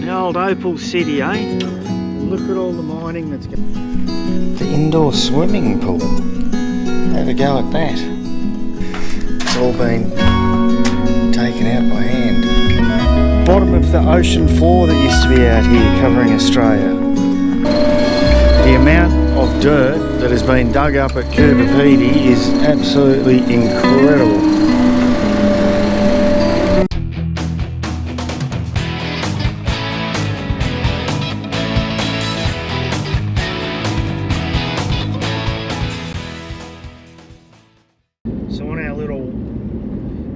The old Opal City, eh? Look at all the mining that's going. The indoor swimming pool. Have a go at that. It's all been taken out by hand. Bottom of the ocean floor that used to be out here covering Australia. The amount of dirt that has been dug up at Coober Pedy is absolutely incredible. So on our little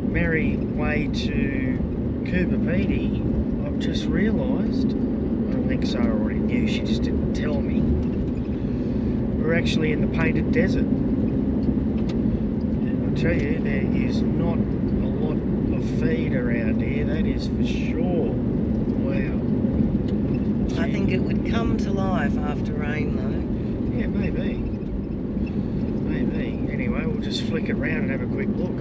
merry way to Coober Pedy, I've just realised, I don't think Sarah already knew, she just didn't tell me, we're actually in the painted desert. And I'll tell you, there is not a lot of feed around here, that is for sure. Wow. I think it would come to life after rain though. Yeah, maybe. Anyway, we'll just flick it round and have a quick look.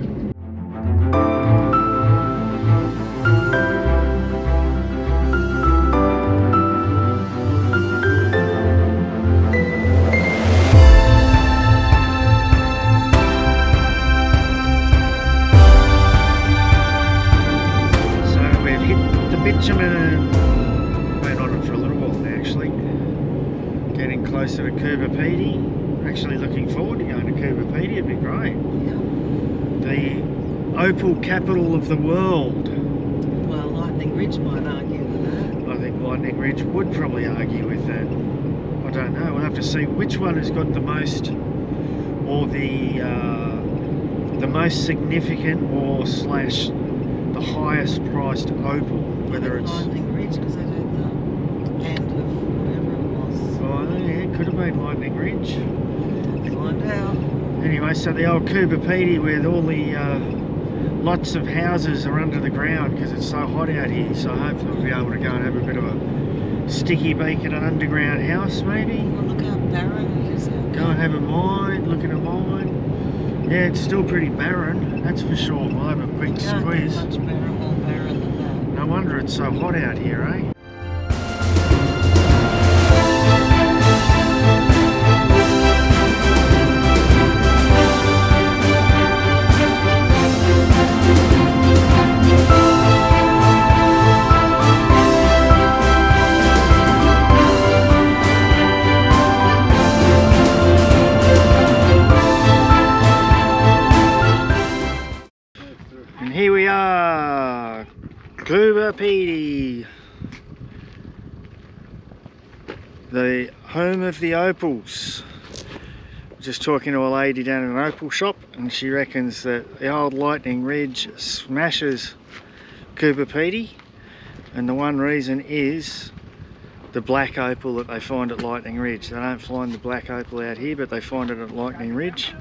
So we've hit the bitumen. Been on it for a little while now, actually. Getting closer to Coober Pedy. Actually looking forward to going to Coober Pedy, it'd be great. Yeah. The opal capital of the world. Well, Lightning Ridge might argue with that. I think Lightning Ridge would probably argue with that. I don't know, we'll have to see which one has got the most, or the most significant, or slash the highest priced opal. Whether it's Lightning Ridge, because I heard the hand of whatever it was. Oh yeah, it could have been Lightning Ridge. Find out. Anyway, so the old Coober Pedy with all the lots of houses are under the ground because it's so hot out here. So hopefully we'll be able to go and have a bit of a sticky beak at an underground house, maybe. Oh, look how barren it is out there. Go and have a mine, look at a mine. Yeah, it's still pretty barren, that's for sure. We'll have a quick squeeze. Much barren, more barren than that. No wonder it's so hot out here, eh? And here we are, Coober Pedy, the home of the opals. Just talking to a lady down in an opal shop, and she reckons that the old Lightning Ridge smashes Coober Pedy, and the one reason is the black opal that they find at Lightning Ridge. They don't find the black opal out here, but they find it at Lightning Ridge.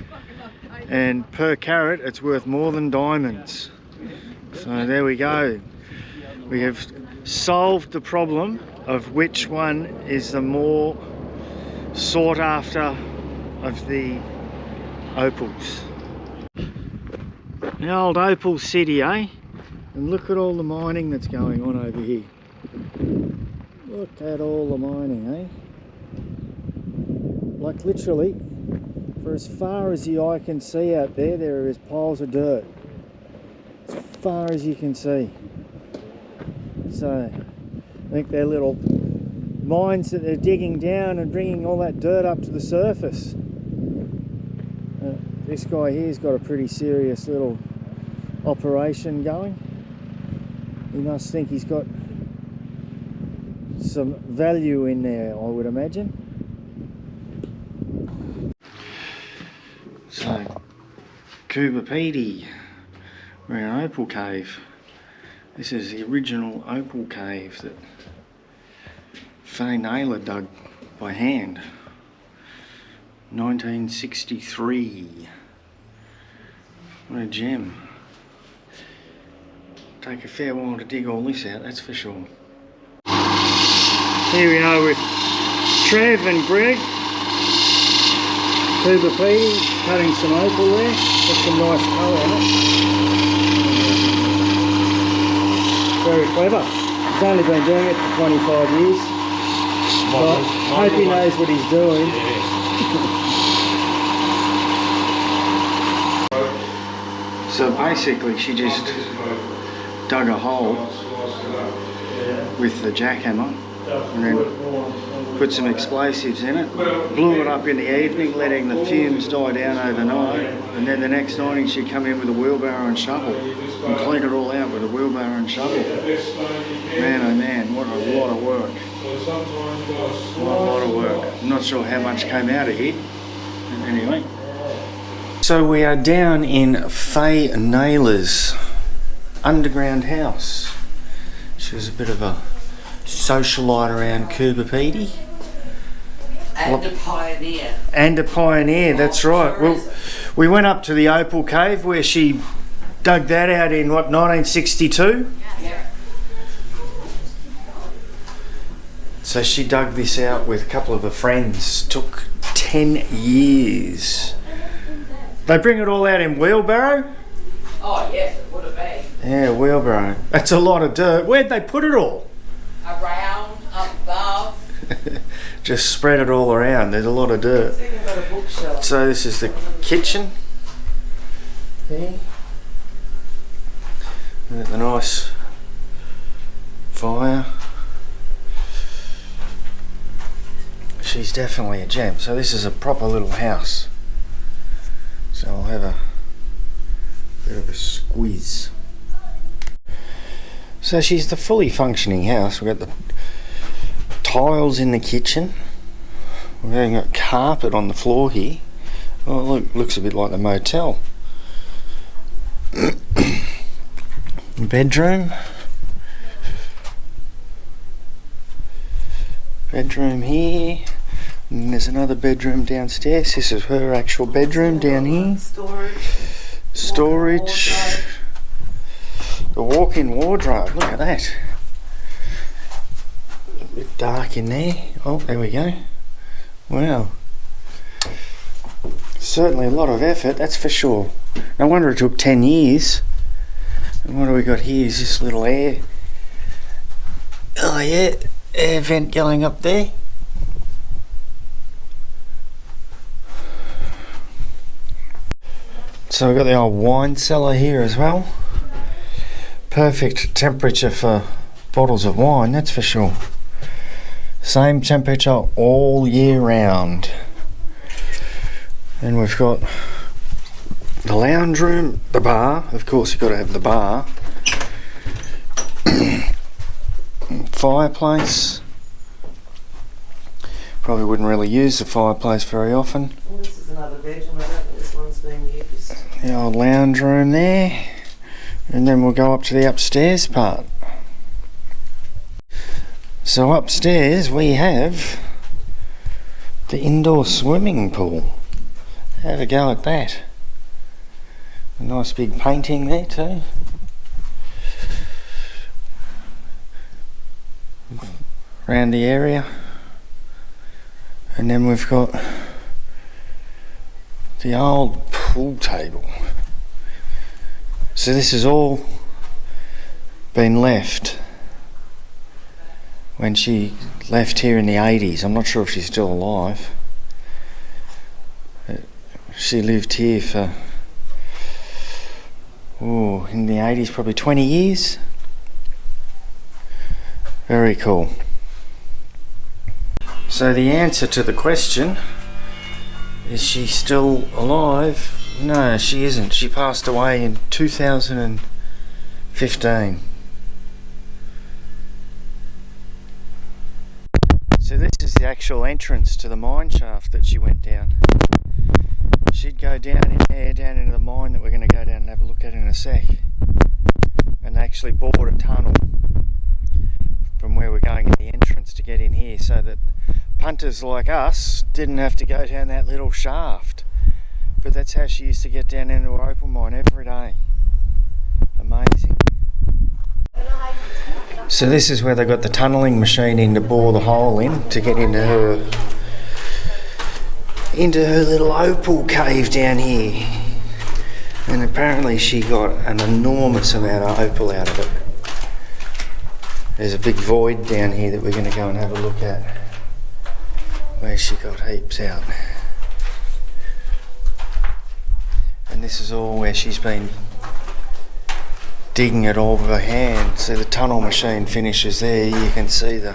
And per carat it's worth more than diamonds. So there we go. We have solved the problem of which one is the more sought after of the opals. The old Opal City, eh? And look at all the mining that's going on over here. Look at all the mining, eh? Like literally, for as far as the eye can see out there, there is piles of dirt. As far as you can see. So, I think they're little mines that they're digging down and bringing all that dirt up to the surface. This guy here's got a pretty serious little operation going. You must think he's got some value in there, I would imagine. So, Coober Pedy, we're in an opal cave. This is the original opal cave that Faye dug by hand. 1963. What a gem. Take a fair while to dig all this out, that's for sure. Here we are with Trev and Greg. Coober Pedy, cutting some opal there. Got some nice colour in it. Very clever. He's only been doing it for 25 years. But I hope he knows what he's doing. So basically she just dug a hole with the jackhammer and then put some explosives in it, blew it up in the evening, letting the fumes die down overnight, and then the next morning she'd come in with a wheelbarrow and shovel and clean it all out with a wheelbarrow and shovel. Man oh man, what a lot of work. What a lot of work. I'm not sure how much came out of here. Anyway. So we are down in Faye Naylor's underground house. She was a bit of a socialite around Coober Pedy. And a pioneer. And a pioneer, that's right. Well, we went up to the Opal Cave where she dug that out in, what, 1962? Yeah. So she dug this out with a couple of her friends. Took 10 years. They bring it all out in wheelbarrow? Oh yes, it would have been. Yeah, wheelbarrow. That's a lot of dirt. Where'd they put it all? Around, above. Just spread it all around. There's a lot of dirt. It's even got a bookshelf. So this is the kitchen. There. The nice fire. She's definitely a gem. So this is a proper little house. So I'll have a bit of a squeeze. So she's the fully functioning house. We've got the tiles in the kitchen. We've got carpet on the floor here. Oh look, looks a bit like the motel. Bedroom. Bedroom here. And there's another bedroom downstairs. This is her actual bedroom down here. Storage. The walk-in wardrobe. Look at that. A bit dark in there. Oh, there we go. Wow. Certainly a lot of effort, that's for sure. No wonder it took 10 years. And what do we got here? Is this little air? Oh yeah, air vent going up there. So we've got the old wine cellar here as well. Perfect temperature for bottles of wine, that's for sure. Same temperature all year round. And we've got the lounge room, the bar. Of course you've got to have the bar. Fireplace. Probably wouldn't really use the fireplace very often. Well, this is another bedroom. I don't think this one's been used. The old lounge room there. And then we'll go up to the upstairs part. So upstairs we have the indoor swimming pool. Have a go at that. A nice big painting there too. Around the area. And then we've got the old pool table. So this has all been left when she left here in the 80s. I'm not sure if she's still alive. She lived here for, in the 80s, probably 20 years. Very cool. So the answer to the question, is she still alive? No, she isn't. She passed away in 2015. So this is the actual entrance to the mine shaft that she went down. She'd go down in there, down into the mine that we're going to go down and have a look at in a sec. And they actually bored a tunnel from where we're going in the entrance to get in here so that punters like us didn't have to go down that little shaft. But that's how she used to get down into her opal mine every day. Amazing. So this is where they got the tunnelling machine in to bore the hole in to get into her little opal cave down here. And apparently she got an enormous amount of opal out of it. There's a big void down here that we're going to go and have a look at, where she got heaps out. And this is all where she's been digging it all with her hand. So the tunnel machine finishes there. You can see the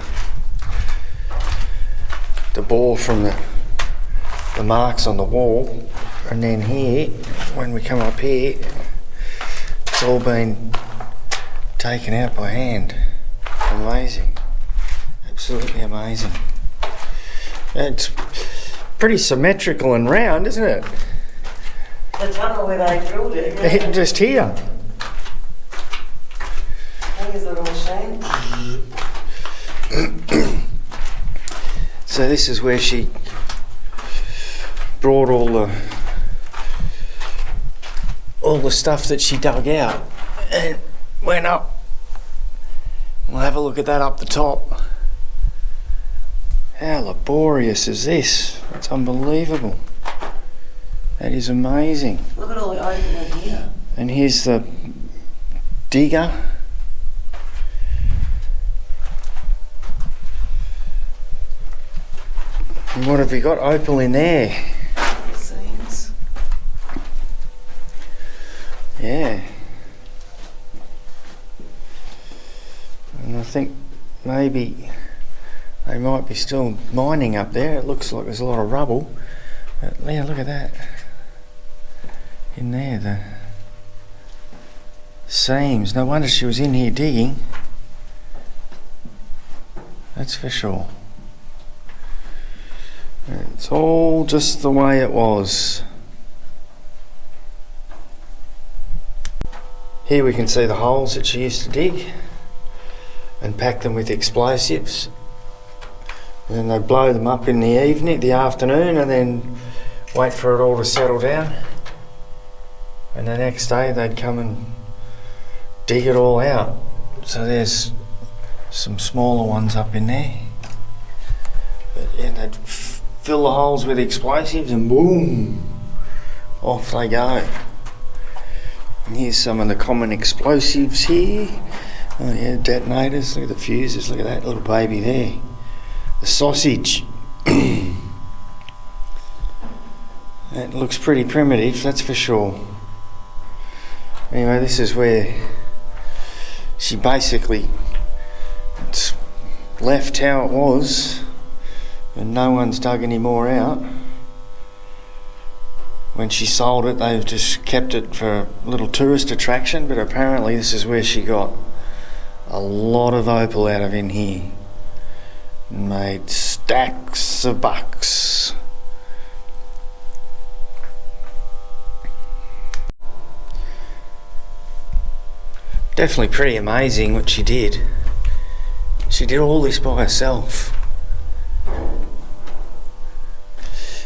bore from the marks on the wall. And then here, when we come up here, it's all been taken out by hand. Amazing. Absolutely amazing. It's pretty symmetrical and round, isn't it? The tunnel where they drilled it. Yeah. Just here. Here's the little machine. So this is where she brought all the stuff that she dug out and went up. We'll have a look at that up the top. How laborious is this? It's unbelievable. That is amazing. Look at all the opening here. And here's the digger. And what have we got? Opal in there. Seams. Yeah. And I think maybe they might be still mining up there. It looks like there's a lot of rubble. But yeah, look at that. In there, the seams. No wonder she was in here digging. That's for sure. It's all just the way it was. Here we can see the holes that she used to dig and pack them with explosives. And then they'd blow them up in the afternoon, and then wait for it all to settle down. And the next day they'd come and dig it all out. So there's some smaller ones up in there. But yeah, they'd fill the holes with explosives and boom, off they go. And here's some of the common explosives here. Oh yeah, detonators. Look at the fuses. Look at that little baby there. The sausage. That looks pretty primitive, that's for sure. Anyway, this is where she basically left how it was, and no one's dug any more out. When she sold it, they've just kept it for a little tourist attraction, but apparently this is where she got a lot of opal out of in here. And made stacks of bucks. Definitely pretty amazing what she did. She did all this by herself.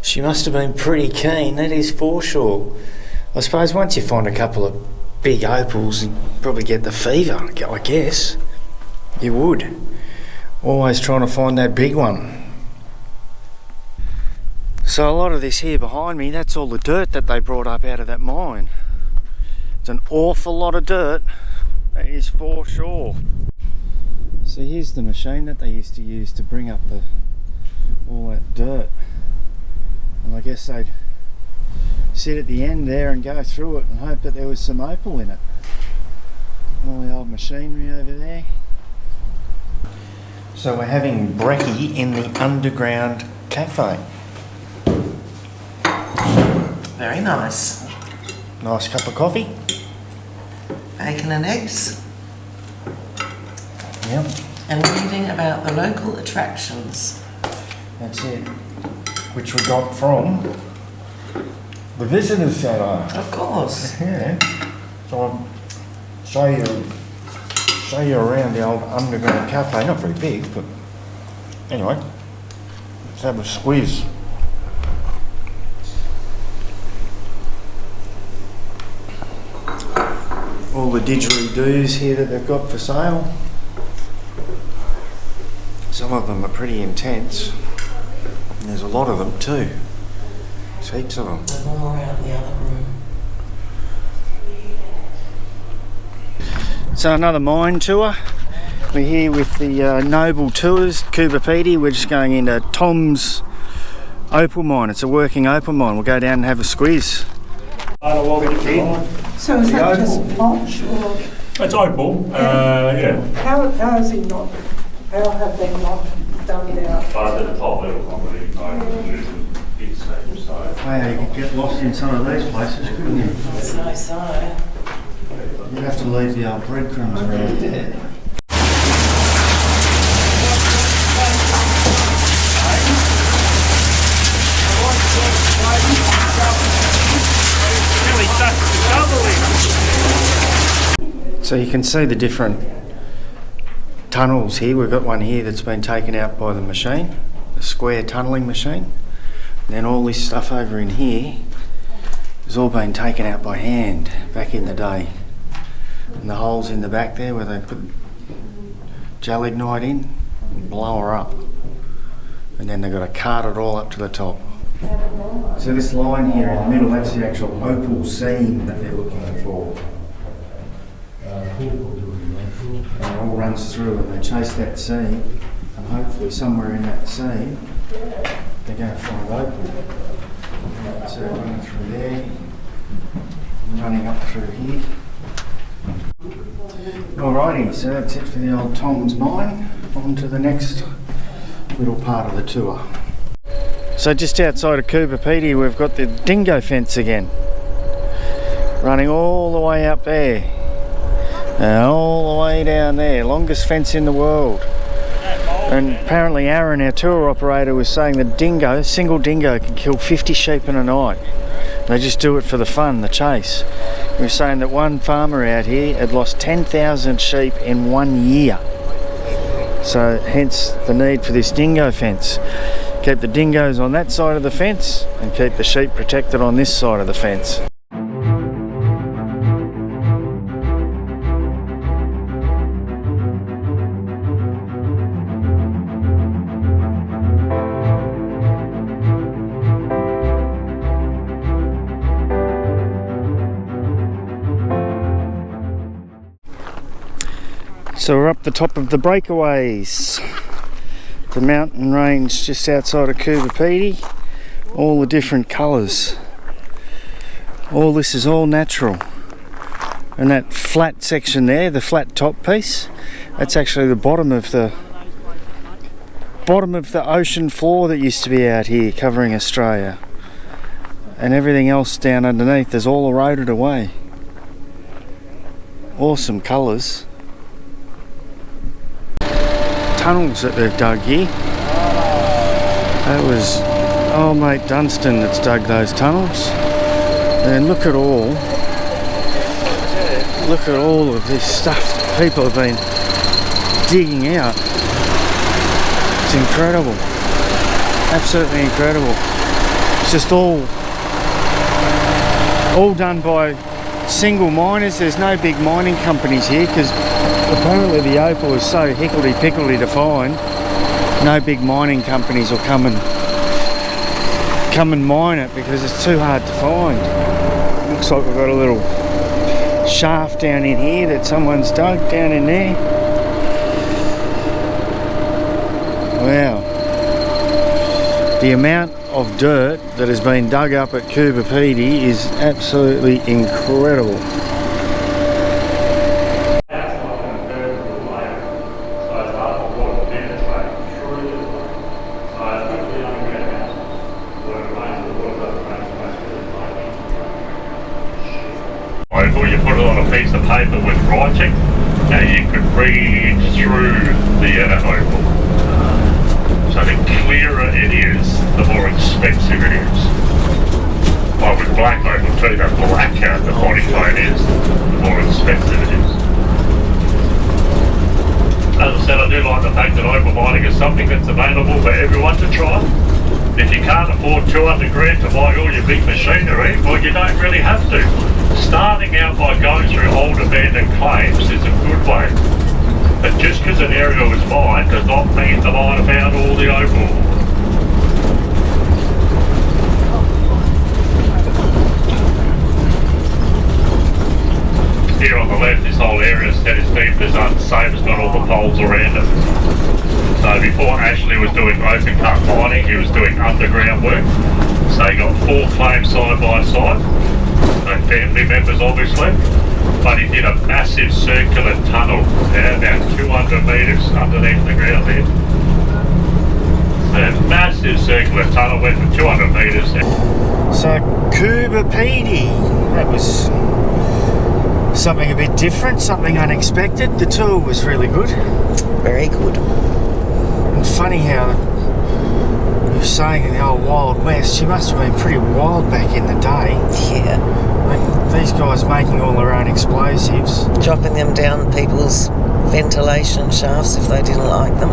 She must have been pretty keen, that is for sure. I suppose once you find a couple of big opals, you probably get the fever, I guess. You would. Always trying to find that big one. So a lot of this here behind me, that's all the dirt that they brought up out of that mine. It's an awful lot of dirt. That is for sure. So here's the machine that they used to use to bring up all that dirt. And I guess they'd sit at the end there and go through it and hope that there was some opal in it. All the old machinery over there. So we're having brekkie in the underground cafe. Very nice. Nice cup of coffee. Bacon and eggs. Yep. And reading about the local attractions. That's it. Which we got from the Visitors Centre. Of course. Yeah. So I'll show you around the old underground cafe. Not very big, but anyway, let's have a squeeze. All the didgeridoos here that they've got for sale. Some of them are pretty intense. And there's a lot of them too. There's heaps of them. There's more out in the other room. So another mine tour. We're here with the Noble Tours, Coober Pedy. We're just going into Tom's opal mine. It's a working opal mine. We'll go down and have a squeeze. So is that just potch or? It's opal, yeah. How is it not? How have they not done it out? But at the top level, company, big stable, so. Hey, you could get lost in some of these places, couldn't you? So. You'd have to leave the old breadcrumbs around there. So you can see the different tunnels here. We've got one here that's been taken out by the machine, the square tunnelling machine. And then all this stuff over in here has all been taken out by hand back in the day. And the holes in the back there where they put gelignite in and blow her up. And then they've got to cart it all up to the top. So this line here in the middle, that's the actual opal seam that they're looking for. And it all runs through and they chase that seam, and hopefully somewhere in that seam they're going to find opal. So running through there, and running up through here. Alrighty, so that's it for the old Tom's mine. On to the next little part of the tour. So just outside of Coober Pedy, we've got the dingo fence again, running all the way up there and all the way down there. Longest fence in the world. And apparently Aaron, our tour operator, was saying the dingo, single dingo, can kill 50 sheep in a night. They just do it for the fun, the chase. He was saying that one farmer out here had lost 10,000 sheep in 1 year. So hence the need for this dingo fence. Keep the dingoes on that side of the fence and keep the sheep protected on this side of the fence. So we're up the top of the breakaways, the mountain range just outside of Coober Pedy. All the different colours. All this is all natural. And that flat section there, the flat top piece, that's actually the bottom of the ocean floor that used to be out here covering Australia. And everything else down underneath is all eroded away. Awesome colours. Tunnels that they've dug here. That was old mate Dunstan that's dug those tunnels. And look at all of this stuff that people have been digging out. It's incredible. Absolutely incredible. It's just all done by single miners. There's no big mining companies here because apparently the opal is so hickledy-pickledy to find. No big mining companies will come and mine it because it's too hard to find. Looks like we've got a little shaft down in here that someone's dug down in there. Wow. The amount of dirt that has been dug up at Coober Pedy is absolutely incredible. You put it on a piece of paper with writing and you could read through the opal. So the clearer it is, the more expensive it is. Well, with black opal too, the blacker the body tone is, the more expensive it is. As I said, I do like the fact that opal mining is something that's available for everyone to try. If you can't afford 200 grand to buy all your big machinery, well, you don't really have to. Starting out by going through old abandoned claims is a good way. But just because an area was mined does not mean the mine found all the opal. Here on the left, this whole area is Tennis Zone, same as got all the poles around it. So before Ashley was doing open cut mining, he was doing underground work. So he got 4 claims side by side, so family members obviously. But he did a massive circular tunnel, about 200 metres underneath the ground there. A massive circular tunnel went for 200 metres. So Coober Pedy, that was something a bit different, something unexpected. The tour was really good. Very good. And funny how you were saying in the old Wild West, she must have been pretty wild back in the day. Yeah. Like, these guys making all their own explosives. Dropping them down people's ventilation shafts if they didn't like them.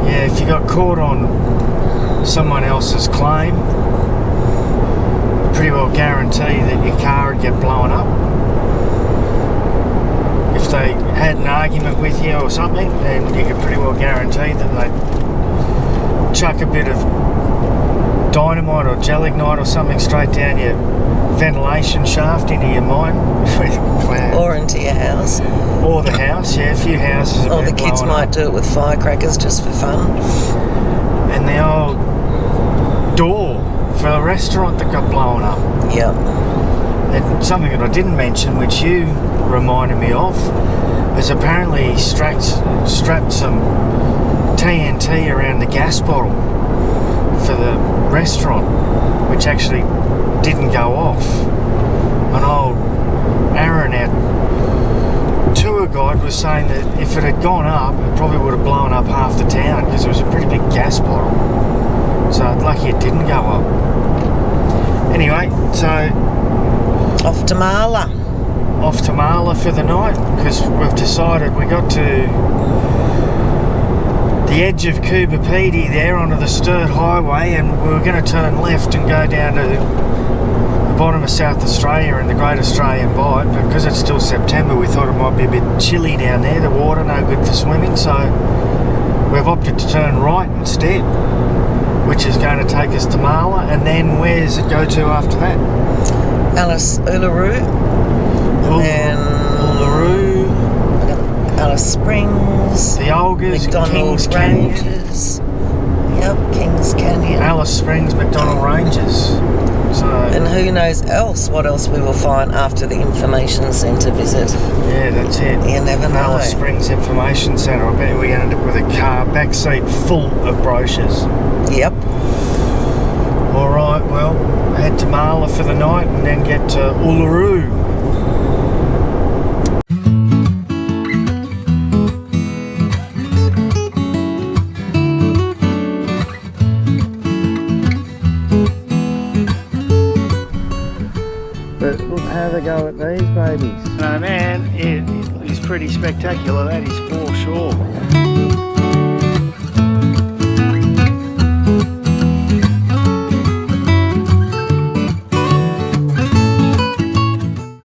Yeah, if you got caught on someone else's claim, pretty well guarantee that your car would get blown up. If they had an argument with you or something, then you could pretty well guarantee that they'd chuck a bit of dynamite or gelignite or something straight down your ventilation shaft into your mine. Or into your house. Or the house, yeah, a few houses have Or been the kids blown might up. do it with firecrackers just for fun. And the old door for the restaurant that got blown up. Yep. And something that I didn't mention, which you reminded me of, was apparently he strapped some TNT around the gas bottle for the restaurant, which actually didn't go off. An old Aaron, our tour guide, was saying that if it had gone up, it probably would have blown up half the town because it was a pretty big gas bottle. So lucky it didn't go up. Anyway, so Off to Marla. off to Marla for the night because we've decided we got to the edge of Coober Pedy there onto the Sturt Highway, and we were going to turn left and go down to the bottom of South Australia and the Great Australian Bight, but because it's still September we thought it might be a bit chilly down there, the water no good for swimming, so we've opted to turn right instead, which is going to take us to Marla. And then where does it go to after that? Alice Uluru. And Uluru, Alice Springs. the Olgas, McDonald Kings Canyon. Ranges. Yep, Kings Canyon. Alice Springs, McDonald Ranges. So And who knows what else we will find after the information centre visit. yeah, that's it. You never know. Alice Springs Information Centre. I bet we ended up with a car back seat full of brochures. Yep. All right, well, head to Marla for the night and then get to Uluru. But look how they go at these babies. No man, it is pretty spectacular, that is for sure.